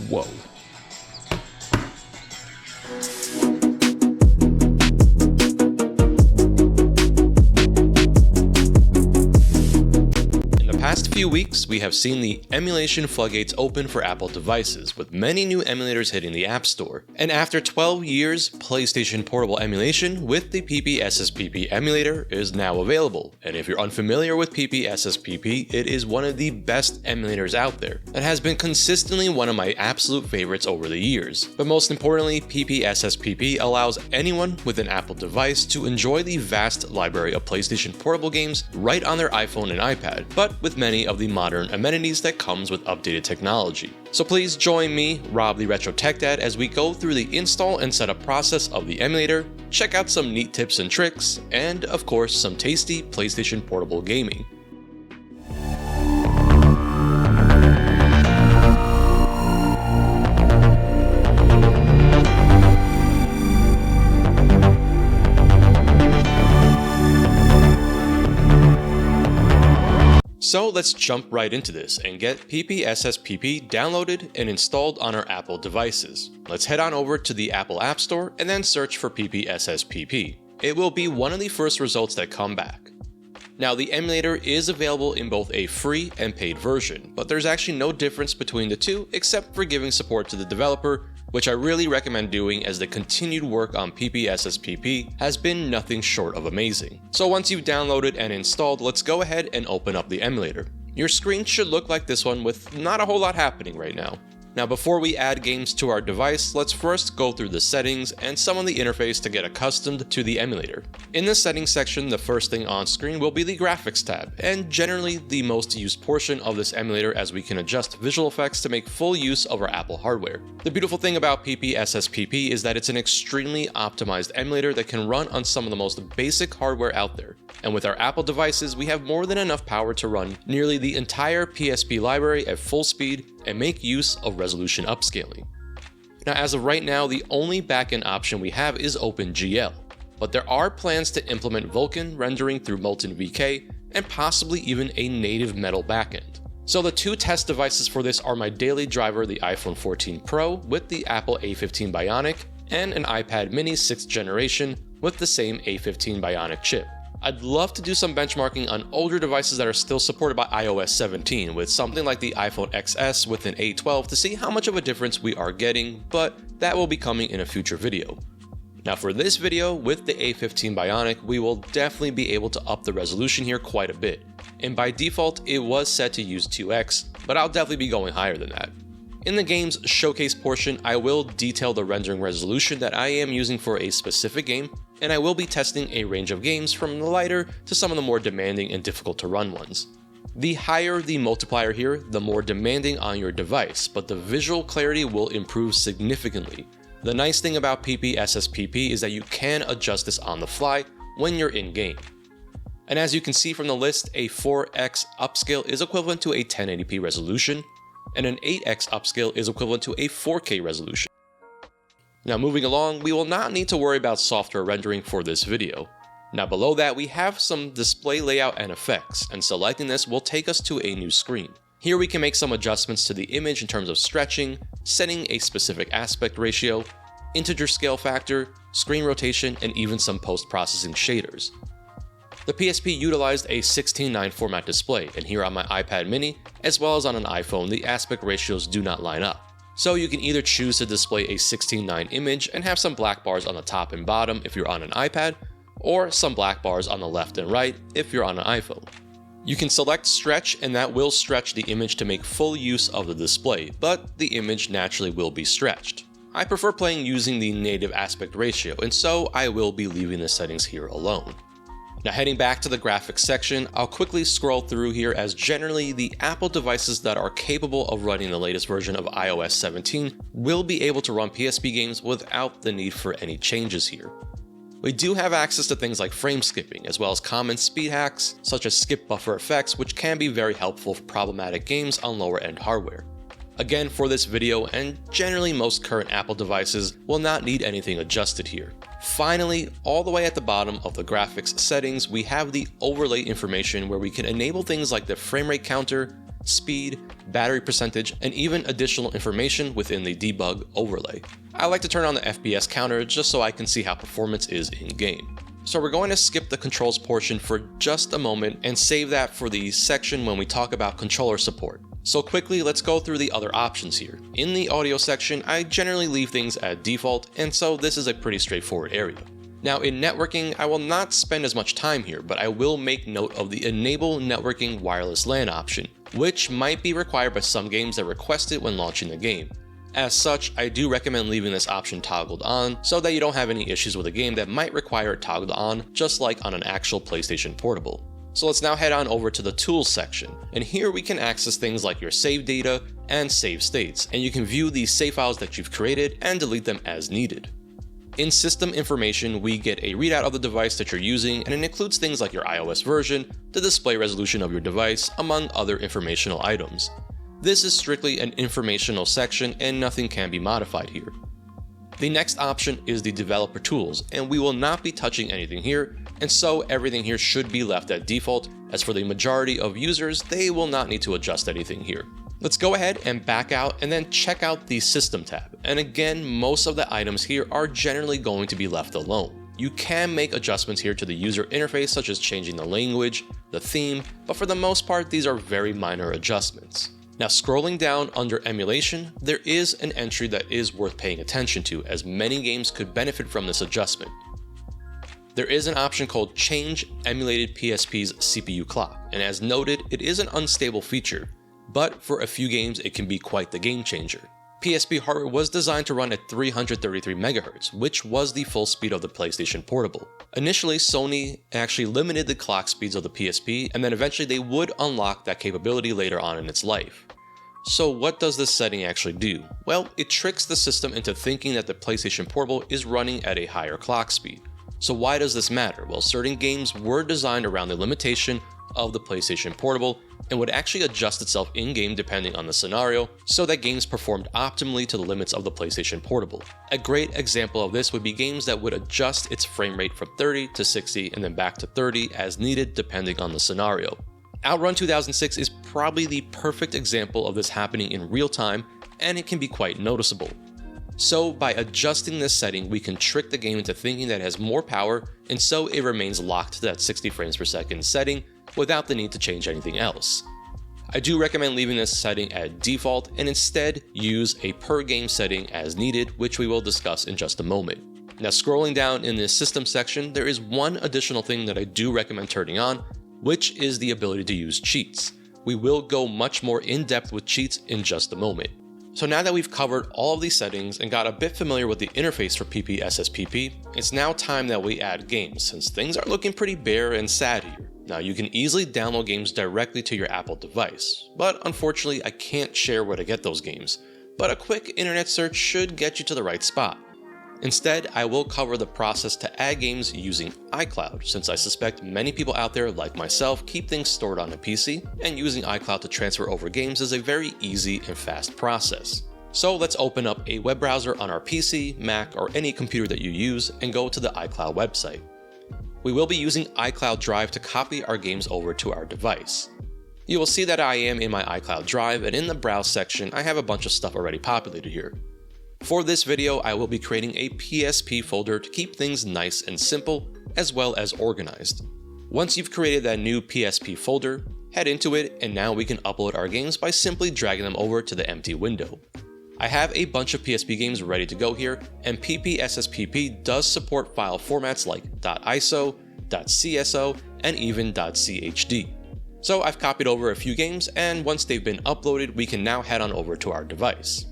Whoa. Past few weeks, we have seen the emulation floodgates open for Apple devices, with many new emulators hitting the App Store. And after 12 years, PlayStation Portable Emulation with the PPSSPP Emulator is now available. And if you're unfamiliar with PPSSPP, it is one of the best emulators out there, and has been consistently one of my absolute favorites over the years. But most importantly, PPSSPP allows anyone with an Apple device to enjoy the vast library of PlayStation Portable games right on their iPhone and iPad, but with many of the modern amenities that comes with updated technology. So please join me, Rob the Retro Tech Dad, as we go through the install and setup process of the emulator, check out some neat tips and tricks, and of course some tasty PlayStation Portable gaming. So let's jump right into this and get PPSSPP downloaded and installed on our Apple devices. Let's head on over to the Apple App Store and then search for PPSSPP. It will be one of the first results that come back. Now, the emulator is available in both a free and paid version, but there's actually no difference between the two except for giving support to the developer, which I really recommend doing, as the continued work on PPSSPP has been nothing short of amazing. So once you've downloaded and installed, let's go ahead and open up the emulator. Your screen should look like this one with not a whole lot happening right now. Now, before we add games to our device, let's first go through the settings and some of the interface to get accustomed to the emulator. In the settings section, the first thing on screen will be the graphics tab, and generally the most used portion of this emulator, as we can adjust visual effects to make full use of our Apple hardware. The beautiful thing about PPSSPP is that it's an extremely optimized emulator that can run on some of the most basic hardware out there. And with our Apple devices, we have more than enough power to run nearly the entire PSP library at full speed and make use of resolution upscaling. Now, as of right now, the only backend option we have is OpenGL, but there are plans to implement Vulkan rendering through Molten VK and possibly even a native Metal backend. So the two test devices for this are my daily driver, the iPhone 14 Pro with the Apple A15 Bionic, and an iPad mini 6th generation with the same A15 Bionic chip. I'd love to do some benchmarking on older devices that are still supported by iOS 17 with something like the iPhone XS with an A12 to see how much of a difference we are getting, but that will be coming in a future video. Now, for this video with the A15 Bionic, we will definitely be able to up the resolution here quite a bit, and by default it was set to use 2x, but I'll definitely be going higher than that. In the game's showcase portion, I will detail the rendering resolution that I am using for a specific game, and I will be testing a range of games from the lighter to some of the more demanding and difficult to run ones. The higher the multiplier here, the more demanding on your device, but the visual clarity will improve significantly. The nice thing about PPSSPP is that you can adjust this on the fly when you're in game. And as you can see from the list, a 4x upscale is equivalent to a 1080p resolution, and an 8x upscale is equivalent to a 4K resolution. Now, moving along, we will not need to worry about software rendering for this video. Now, below that, we have some display layout and effects, and selecting this will take us to a new screen. Here we can make some adjustments to the image in terms of stretching, setting a specific aspect ratio, integer scale factor, screen rotation, and even some post-processing shaders. The PSP utilized a 16:9 format display, and here on my iPad mini, as well as on an iPhone, the aspect ratios do not line up. So you can either choose to display a 16:9 image and have some black bars on the top and bottom if you're on an iPad, or some black bars on the left and right if you're on an iPhone. You can select stretch, and that will stretch the image to make full use of the display, but the image naturally will be stretched. I prefer playing using the native aspect ratio, and so I will be leaving the settings here alone. Now, heading back to the graphics section, I'll quickly scroll through here, as generally the Apple devices that are capable of running the latest version of iOS 17 will be able to run PSP games without the need for any changes here. We do have access to things like frame skipping, as well as common speed hacks such as skip buffer effects, which can be very helpful for problematic games on lower end hardware. Again, for this video, and generally most current Apple devices will not need anything adjusted here. Finally, all the way at the bottom of the graphics settings, we have the overlay information where we can enable things like the frame rate counter, speed, battery percentage, and even additional information within the debug overlay. I like to turn on the FPS counter just so I can see how performance is in-game. So we're going to skip the controls portion for just a moment and save that for the section when we talk about controller support. So quickly, let's go through the other options here. In the audio section, I generally leave things at default, and so this is a pretty straightforward area. Now in networking, I will not spend as much time here, but I will make note of the Enable Networking Wireless LAN option, which might be required by some games that request it when launching the game. As such, I do recommend leaving this option toggled on so that you don't have any issues with a game that might require it toggled on, just like on an actual PlayStation Portable. So let's now head on over to the Tools section, and here we can access things like your save data and save states, and you can view the save files that you've created and delete them as needed. In System Information, we get a readout of the device that you're using, and it includes things like your iOS version, the display resolution of your device, among other informational items. This is strictly an informational section and nothing can be modified here. The next option is the Developer Tools, and we will not be touching anything here, and so everything here should be left at default. As for the majority of users, they will not need to adjust anything here. Let's go ahead and back out and then check out the System tab, and again, most of the items here are generally going to be left alone. You can make adjustments here to the user interface, such as changing the language, the theme, but for the most part, these are very minor adjustments. Now scrolling down under Emulation, there is an entry that is worth paying attention to, as many games could benefit from this adjustment. There is an option called Change Emulated PSP's CPU Clock, and as noted, it is an unstable feature, but for a few games it can be quite the game changer. PSP hardware was designed to run at 333 MHz, which was the full speed of the PlayStation Portable. Initially, Sony actually limited the clock speeds of the PSP, and then eventually they would unlock that capability later on in its life. So what does this setting actually do? Well, it tricks the system into thinking that the PlayStation Portable is running at a higher clock speed. So why does this matter? Well, certain games were designed around the limitation of the PlayStation Portable and would actually adjust itself in-game depending on the scenario, so that games performed optimally to the limits of the PlayStation Portable. A great example of this would be games that would adjust its frame rate from 30 to 60 and then back to 30 as needed depending on the scenario. Outrun 2006 is probably the perfect example of this happening in real time, and it can be quite noticeable. So by adjusting this setting, we can trick the game into thinking that it has more power, and so it remains locked to that 60 frames per second setting without the need to change anything else. I do recommend leaving this setting at default and instead use a per game setting as needed, which we will discuss in just a moment. Now scrolling down in this system section, there is one additional thing that I do recommend turning on, which is the ability to use cheats. We will go much more in depth with cheats in just a moment. So now that we've covered all of these settings and got a bit familiar with the interface for PPSSPP, it's now time that we add games, since things are looking pretty bare and sad here. Now you can easily download games directly to your Apple device, but unfortunately I can't share where to get those games, but a quick internet search should get you to the right spot. Instead, I will cover the process to add games using iCloud, since I suspect many people out there like myself keep things stored on a PC, and using iCloud to transfer over games is a very easy and fast process. So let's open up a web browser on our PC, Mac, or any computer that you use and go to the iCloud website. We will be using iCloud Drive to copy our games over to our device. You will see that I am in my iCloud Drive, and in the Browse section I have a bunch of stuff already populated here. For this video, I will be creating a PSP folder to keep things nice and simple, as well as organized. Once you've created that new PSP folder, head into it, and now we can upload our games by simply dragging them over to the empty window. I have a bunch of PSP games ready to go here, and PPSSPP does support file formats like .iso, .cso, and even .chd. So I've copied over a few games, and once they've been uploaded, we can now head on over to our device.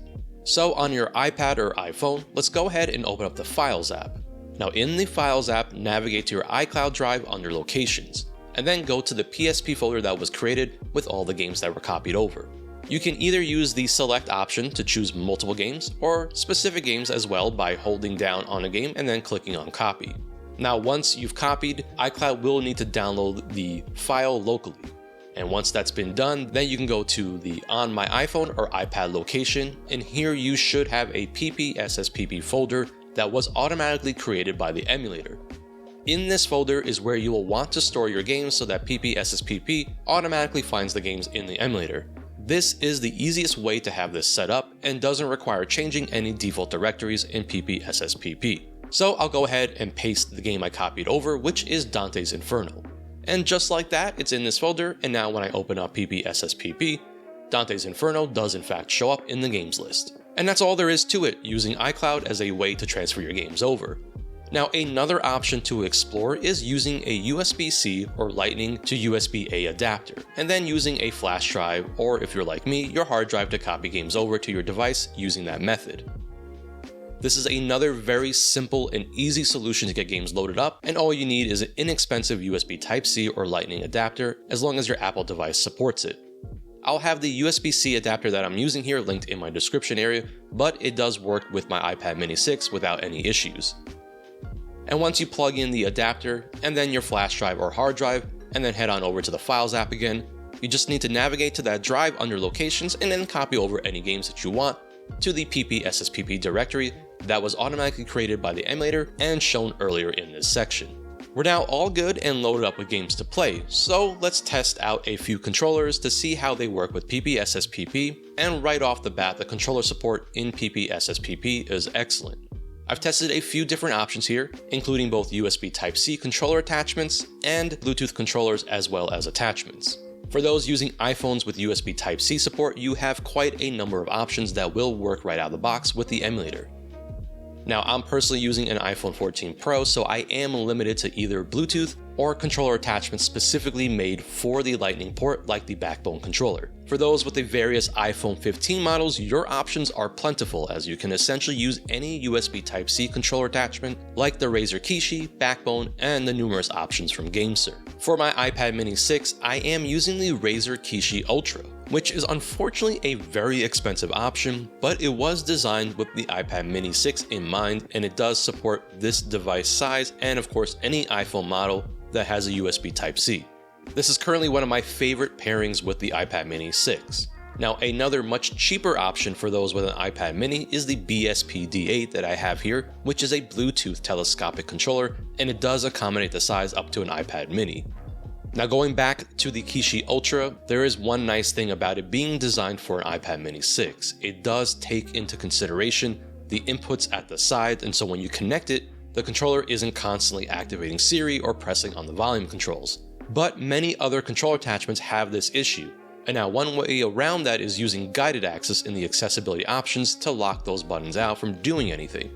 So on your iPad or iPhone, let's go ahead and open up the Files app. Now in the Files app, navigate to your iCloud Drive under Locations, and then go to the PSP folder that was created with all the games that were copied over. You can either use the Select option to choose multiple games, or specific games as well by holding down on a game and then clicking on Copy. Now once you've copied, iCloud will need to download the file locally. And once that's been done, then you can go to the On My iPhone or iPad location, and here you should have a PPSSPP folder that was automatically created by the emulator. In this folder is where you will want to store your games so that PPSSPP automatically finds the games in the emulator. This is the easiest way to have this set up and doesn't require changing any default directories in PPSSPP. So I'll go ahead and paste the game I copied over, which is Dante's Inferno. And just like that, it's in this folder, and now when I open up PPSSPP, Dante's Inferno does in fact show up in the games list. And that's all there is to it, using iCloud as a way to transfer your games over. Now, another option to explore is using a USB-C or Lightning to USB-A adapter, and then using a flash drive, or if you're like me, your hard drive to copy games over to your device using that method. This is another very simple and easy solution to get games loaded up, and all you need is an inexpensive USB Type-C or Lightning adapter, as long as your Apple device supports it. I'll have the USB-C adapter that I'm using here linked in my description area, but it does work with my iPad mini 6 without any issues. And once you plug in the adapter, and then your flash drive or hard drive, and then head on over to the Files app again, you just need to navigate to that drive under Locations and then copy over any games that you want to the PPSSPP directory that was automatically created by the emulator and shown earlier in this section. We're now all good and loaded up with games to play, so let's test out a few controllers to see how they work with PPSSPP, and right off the bat, the controller support in PPSSPP is excellent. I've tested a few different options here, including both USB Type-C controller attachments and Bluetooth controllers as well as attachments. For those using iPhones with USB Type-C support, you have quite a number of options that will work right out of the box with the emulator. Now, I'm personally using an iPhone 14 Pro, so I am limited to either Bluetooth or controller attachments specifically made for the Lightning port like the Backbone controller. For those with the various iPhone 15 models, your options are plentiful, as you can essentially use any USB Type-C controller attachment like the Razer Kishi, Backbone, and the numerous options from Gamester. For my iPad mini 6, I am using the Razer Kishi Ultra, which is unfortunately a very expensive option, but it was designed with the iPad mini 6 in mind, and it does support this device size and of course any iPhone model that has a USB Type-C. This is currently one of my favorite pairings with the iPad mini 6. Now, another much cheaper option for those with an iPad mini is the BSP-D8 that I have here, which is a Bluetooth telescopic controller, and it does accommodate the size up to an iPad mini. Now, going back to the Kishi Ultra, there is one nice thing about it being designed for an iPad mini 6. It does take into consideration the inputs at the side, and so when you connect it, the controller isn't constantly activating Siri or pressing on the volume controls. But many other controller attachments have this issue, and now one way around that is using guided access in the accessibility options to lock those buttons out from doing anything.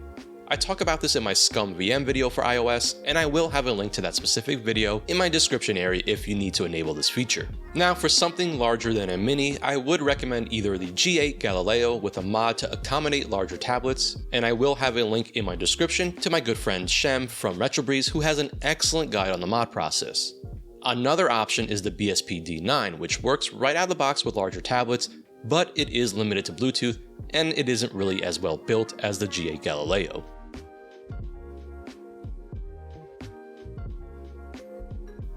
I talk about this in my Scum VM video for iOS, and I will have a link to that specific video in my description area if you need to enable this feature. Now, for something larger than a mini, I would recommend either the G8 Galileo with a mod to accommodate larger tablets, and I will have a link in my description to my good friend Shem from RetroBreeze, who has an excellent guide on the mod process. Another option is the BSP-D9, which works right out of the box with larger tablets, but it is limited to Bluetooth, and it isn't really as well built as the G8 Galileo.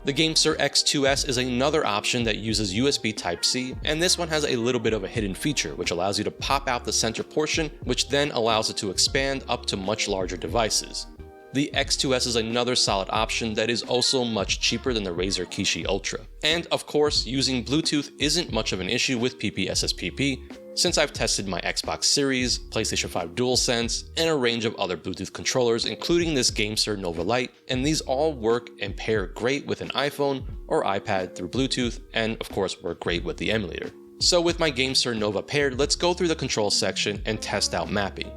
The Gamester X2S is another option that uses USB Type-C, and this one has a little bit of a hidden feature, which allows you to pop out the center portion, which then allows it to expand up to much larger devices. The X2S is another solid option that is also much cheaper than the Razer Kishi Ultra. And of course, using Bluetooth isn't much of an issue with PPSSPP, since I've tested my Xbox Series, PlayStation 5 DualSense, and a range of other Bluetooth controllers, including this Gamester Nova Lite, and these all work and pair great with an iPhone or iPad through Bluetooth, and of course work great with the emulator. So with my Gamester Nova paired, let's go through the control section and test out mapping.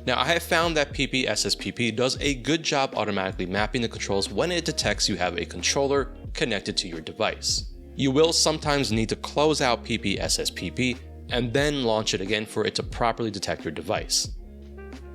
Now, I have found that PPSSPP does a good job automatically mapping the controls when it detects you have a controller connected to your device. You will sometimes need to close out PPSSPP and then launch it again for it to properly detect your device.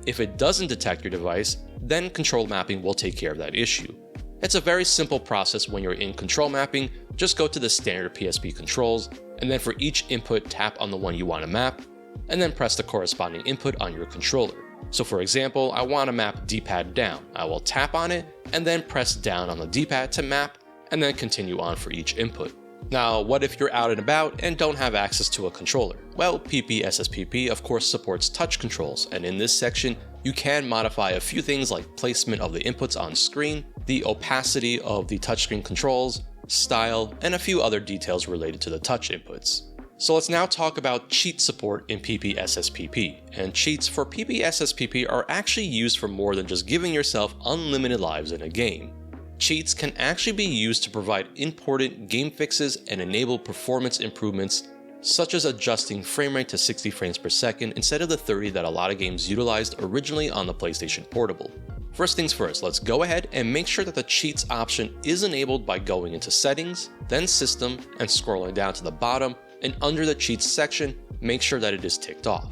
If it doesn't detect your device, then control mapping will take care of that issue. It's a very simple process when you're in control mapping. Just go to the standard PSP controls, and then for each input, tap on the one you want to map, and then press the corresponding input on your controller. So for example, I want to map D-pad down. I will tap on it, and then press down on the D-pad to map, and then continue on for each input. Now, what if you're out and about and don't have access to a controller? Well, PPSSPP of course supports touch controls, and in this section, you can modify a few things like placement of the inputs on screen, the opacity of the touchscreen controls, style, and a few other details related to the touch inputs. So let's now talk about cheat support in PPSSPP, and cheats for PPSSPP are actually used for more than just giving yourself unlimited lives in a game. Cheats can actually be used to provide important game fixes and enable performance improvements, such as adjusting frame rate to 60 frames per second instead of the 30 that a lot of games utilized originally on the PlayStation Portable. First things first, let's go ahead and make sure that the cheats option is enabled by going into settings, then system, and scrolling down to the bottom, and under the cheats section, make sure that it is ticked off.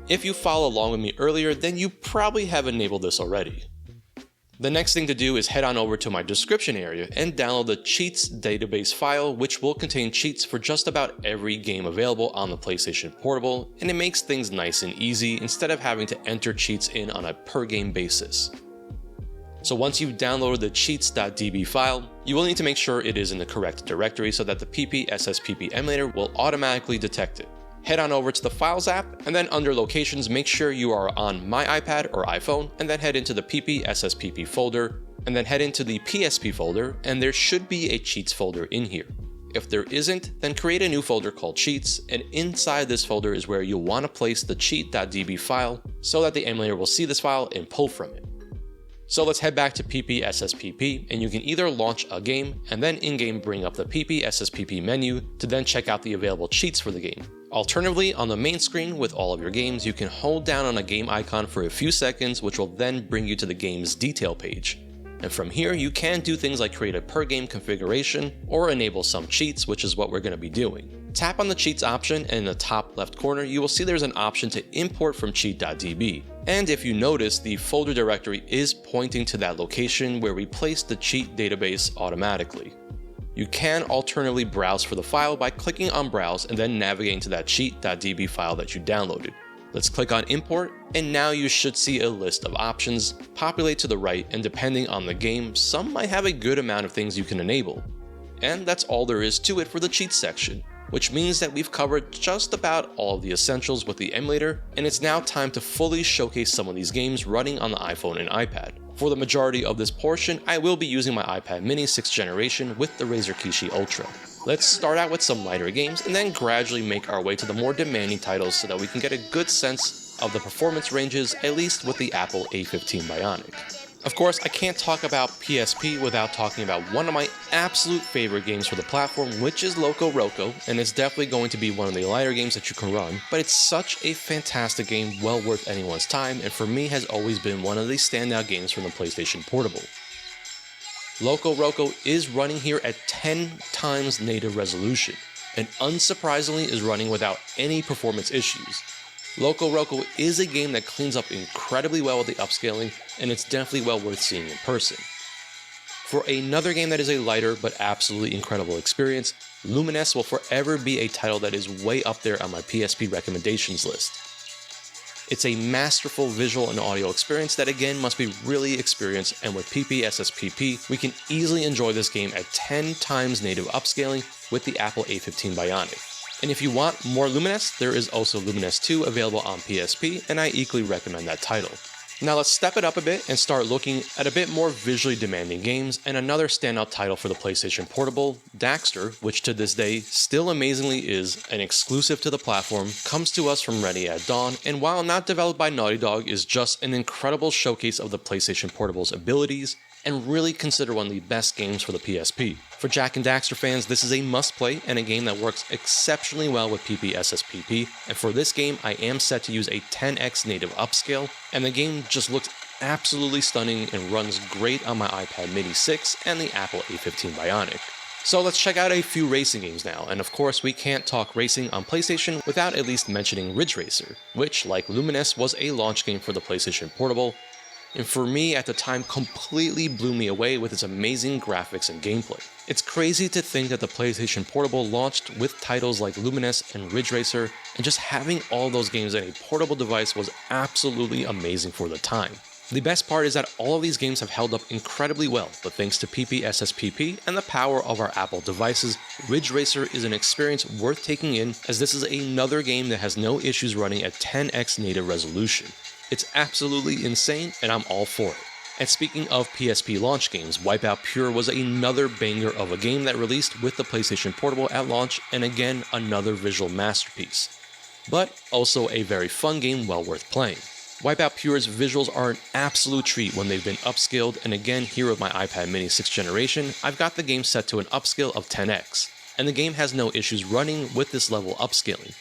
If you followed along with me earlier, then you probably have enabled this already. The next thing to do is head on over to my description area and download the Cheat.DB file, which will contain cheats for just about every game available on the PlayStation Portable, and it makes things nice and easy instead of having to enter cheats in on a per game basis. So once you've downloaded the Cheats.DB file, you will need to make sure it is in the correct directory so that the PPSSPP Emulator will automatically detect it. Head on over to the Files app, and then under Locations, make sure you are on My iPad or iPhone, and then head into the PPSSPP folder, and then head into the PSP folder, and there should be a Cheats folder in here. If there isn't, then create a new folder called Cheats, and inside this folder is where you'll want to place the Cheat.DB file so that the emulator will see this file and pull from it. So let's head back to PPSSPP, and you can either launch a game and then in-game bring up the PPSSPP menu to then check out the available cheats for the game. Alternatively, on the main screen with all of your games, you can hold down on a game icon for a few seconds, which will then bring you to the game's detail page. And from here, you can do things like create a per game configuration or enable some cheats, which is what we're going to be doing. Tap on the cheats option, and in the top left corner, you will see there's an option to import from Cheat.DB. And if you notice, the folder directory is pointing to that location where we placed the cheat database automatically. You can alternatively browse for the file by clicking on Browse and then navigating to that Cheat.DB file that you downloaded. Let's click on Import, and now you should see a list of options populate to the right, and depending on the game, some might have a good amount of things you can enable. And that's all there is to it for the cheats section, which means that we've covered just about all of the essentials with the emulator, and it's now time to fully showcase some of these games running on the iPhone and iPad. For the majority of this portion, I will be using my iPad mini 6th generation with the Razer Kishi Ultra. Let's start out with some lighter games and then gradually make our way to the more demanding titles so that we can get a good sense of the performance ranges, at least with the Apple A15 Bionic. Of course, I can't talk about PSP without talking about one of my absolute favorite games for the platform, which is Roco, and it's definitely going to be one of the lighter games that you can run, but it's such a fantastic game, well worth anyone's time, and for me has always been one of the standout games from the PlayStation Portable. Roco is running here at 10 times native resolution, and unsurprisingly is running without any performance issues. Roco is a game that cleans up incredibly well with the upscaling, and it's definitely well worth seeing in person. For another game that is a lighter but absolutely incredible experience, Lumines will forever be a title that is way up there on my PSP recommendations list. It's a masterful visual and audio experience that again must be really experienced, and with PPSSPP, we can easily enjoy this game at 10 times native upscaling with the Apple A15 Bionic. And if you want more Lumines, there is also Lumines 2 available on PSP, and I equally recommend that title. Now let's step it up a bit and start looking at a bit more visually demanding games, and another standout title for the PlayStation Portable, Daxter, which to this day still amazingly is an exclusive to the platform, comes to us from Ready at Dawn, and while not developed by Naughty Dog, is just an incredible showcase of the PlayStation Portable's abilities, and really considered one of the best games for the PSP. For Jak and Daxter fans, this is a must-play and a game that works exceptionally well with PPSSPP, and for this game I am set to use a 10x native upscale, and the game just looks absolutely stunning and runs great on my iPad mini 6 and the Apple A15 Bionic. So let's check out a few racing games now, and of course we can't talk racing on PlayStation without at least mentioning Ridge Racer, which, like Lumines, was a launch game for the PlayStation Portable, and for me at the time completely blew me away with its amazing graphics and gameplay. It's crazy to think that the PlayStation Portable launched with titles like Lumines and Ridge Racer, and just having all those games in a portable device was absolutely amazing for the time. The best part is that all of these games have held up incredibly well, but thanks to PPSSPP and the power of our Apple devices, Ridge Racer is an experience worth taking in, as this is another game that has no issues running at 10x native resolution. It's absolutely insane, and I'm all for it. And speaking of PSP launch games, Wipeout Pure was another banger of a game that released with the PlayStation Portable at launch, and again, another visual masterpiece. But also a very fun game well worth playing. Wipeout Pure's visuals are an absolute treat when they've been upscaled, and again here with my iPad mini 6th generation, I've got the game set to an upscale of 10x, and the game has no issues running with this level upscaling.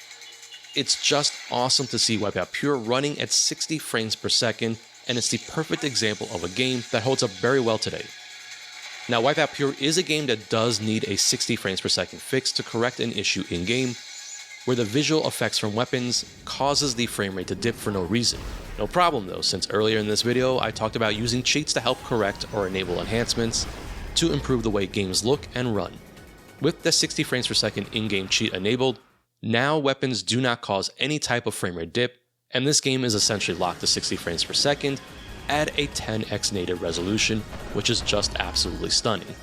It's just awesome to see Wipeout Pure running at 60 frames per second, and it's the perfect example of a game that holds up very well today. Now, Wipeout Pure is a game that does need a 60 frames per second fix to correct an issue in-game, where the visual effects from weapons causes the frame rate to dip for no reason. No problem though, since earlier in this video I talked about using cheats to help correct or enable enhancements to improve the way games look and run. With the 60 frames per second in-game cheat enabled, now weapons do not cause any type of frame rate dip, and this game is essentially locked to 60 frames per second at a 10x native resolution, which is just absolutely stunning.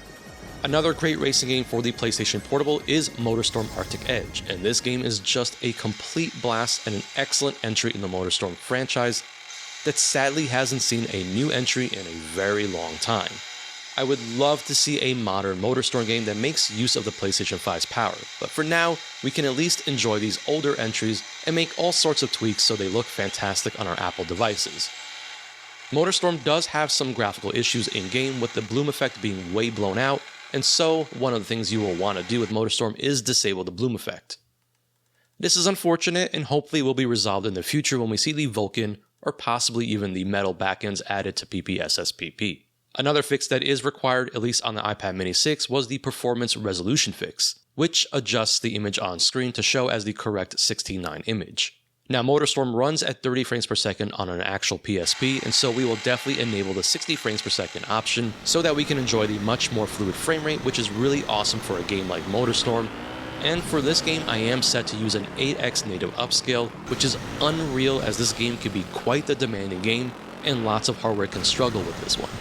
Another great racing game for the PlayStation Portable is Motorstorm Arctic Edge, and this game is just a complete blast and an excellent entry in the Motorstorm franchise that sadly hasn't seen a new entry in a very long time. I would love to see a modern Motorstorm game that makes use of the PlayStation 5's power, but for now, we can at least enjoy these older entries and make all sorts of tweaks so they look fantastic on our Apple devices. Motorstorm does have some graphical issues in-game, with the bloom effect being way blown out, and so one of the things you will want to do with Motorstorm is disable the bloom effect. This is unfortunate and hopefully will be resolved in the future when we see the Vulcan or possibly even the metal backends added to PPSSPP. Another fix that is required, at least on the iPad mini 6, was the performance resolution fix, which adjusts the image on screen to show as the correct 16:9 image. Now, Motorstorm runs at 30 frames per second on an actual PSP, and so we will definitely enable the 60 frames per second option so that we can enjoy the much more fluid frame rate, which is really awesome for a game like Motorstorm. And for this game, I am set to use an 8x native upscale, which is unreal as this game can be quite the demanding game, and lots of hardware can struggle with this one.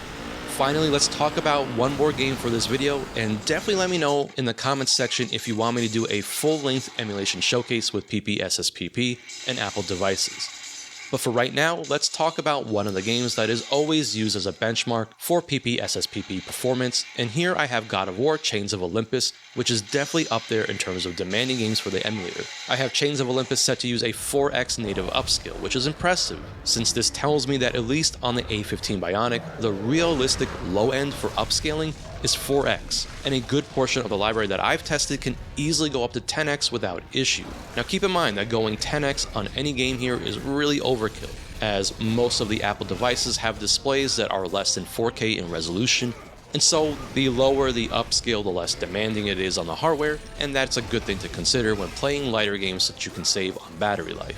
Finally, let's talk about one more game for this video, and definitely let me know in the comments section if you want me to do a full-length emulation showcase with PPSSPP and Apple devices. But for right now, let's talk about one of the games that is always used as a benchmark for PPSSPP performance, and here I have God of War Chains of Olympus, which is definitely up there in terms of demanding games for the emulator. I have Chains of Olympus set to use a 4x native upscale, which is impressive, since this tells me that at least on the A15 Bionic, the realistic low end for upscaling is 4x, and a good portion of the library that I've tested can easily go up to 10x without issue. Now keep in mind that going 10x on any game here is really overkill, as most of the Apple devices have displays that are less than 4K in resolution, and so the lower the upscale, the less demanding it is on the hardware, and that's a good thing to consider when playing lighter games so that you can save on battery life.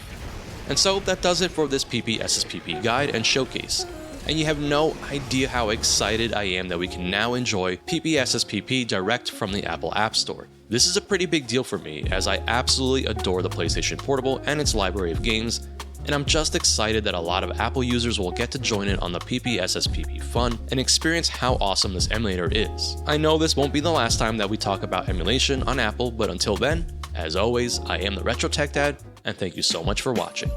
And so that does it for this PPSSPP guide and showcase. And you have no idea how excited I am that we can now enjoy PPSSPP direct from the Apple App Store. This is a pretty big deal for me, as I absolutely adore the PlayStation Portable and its library of games, and I'm just excited that a lot of Apple users will get to join in on the PPSSPP fun and experience how awesome this emulator is. I know this won't be the last time that we talk about emulation on Apple, but until then, as always, I am the Retro Tech Dad, and thank you so much for watching.